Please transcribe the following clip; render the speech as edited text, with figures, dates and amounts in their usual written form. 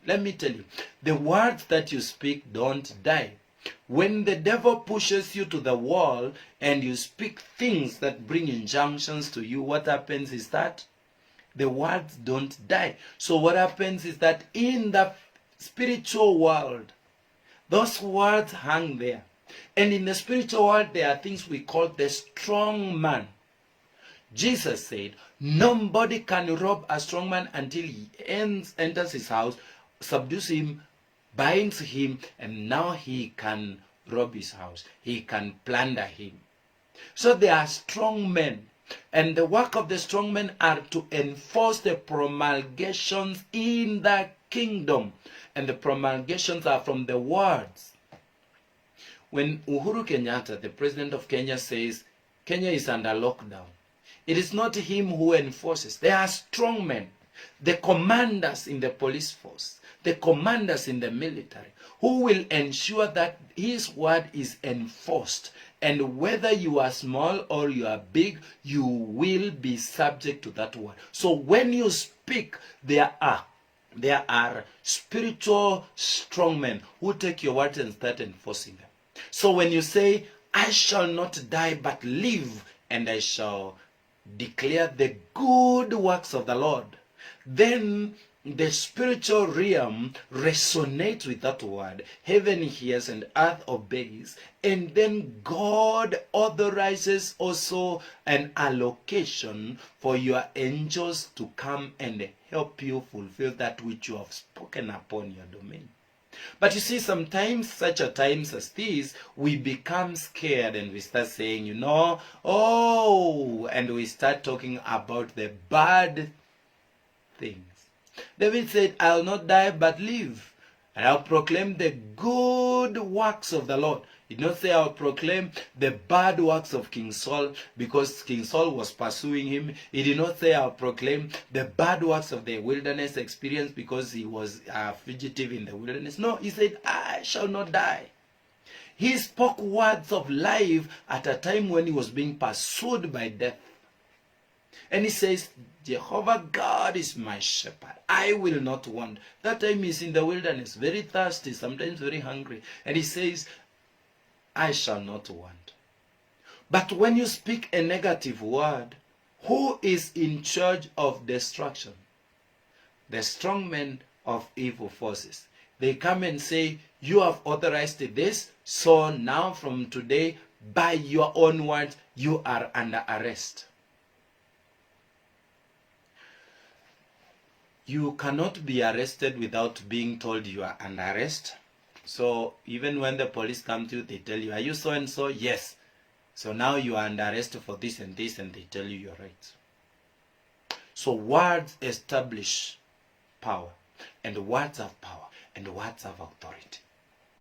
Let me tell you, the words that you speak don't die. When the devil pushes you to the wall and you speak things that bring injunctions to you, what happens is that the words don't die. So what happens is that in the spiritual world, those words hang there. And in the spiritual world, there are things we call the strong man. Jesus said, nobody can rob a strong man until he enters his house, subdues him, binds him, and now he can rob his house. He can plunder him. So there are strong men. And the work of the strong men are to enforce the promulgations in the kingdom. And the promulgations are from the words. When Uhuru Kenyatta, the president of Kenya, says Kenya is under lockdown, it is not him who enforces. There are strong men, the commanders in the police force, the commanders in the military, who will ensure that his word is enforced. And whether you are small or you are big, you will be subject to that word. So when you speak, there are spiritual strong men who take your words and start enforcing them. So when you say, I shall not die but live, and I shall declare the good works of the Lord, then the spiritual realm resonates with that word. Heaven hears and earth obeys. And then God authorizes also an allocation for your angels to come and help you fulfill that which you have spoken upon your domain. But you see, sometimes, such a times as these, we become scared and we start saying, and we start talking about the bad things. David said, I'll not die but live, and I'll proclaim the good works of the Lord. He did not say I'll proclaim the bad works of King Saul because King Saul was pursuing him. He did not say I'll proclaim the bad works of the wilderness experience because he was a fugitive in the wilderness. No, he said, I shall not die. He spoke words of life at a time when he was being pursued by death. And he says, Jehovah God is my shepherd. I will not want. That time he's in the wilderness, very thirsty, sometimes very hungry. And he says, I shall not want. But when you speak a negative word, who is in charge of destruction? The strong men of evil forces. They come and say, you have authorized this, so now from today, by your own words, you are under arrest. You cannot be arrested without being told you are under arrest. So even when the police come to you, they tell you, are you so and so? Yes. So now you are under arrest for this and this, and they tell you your rights. So words establish power, and words have power, and words have authority.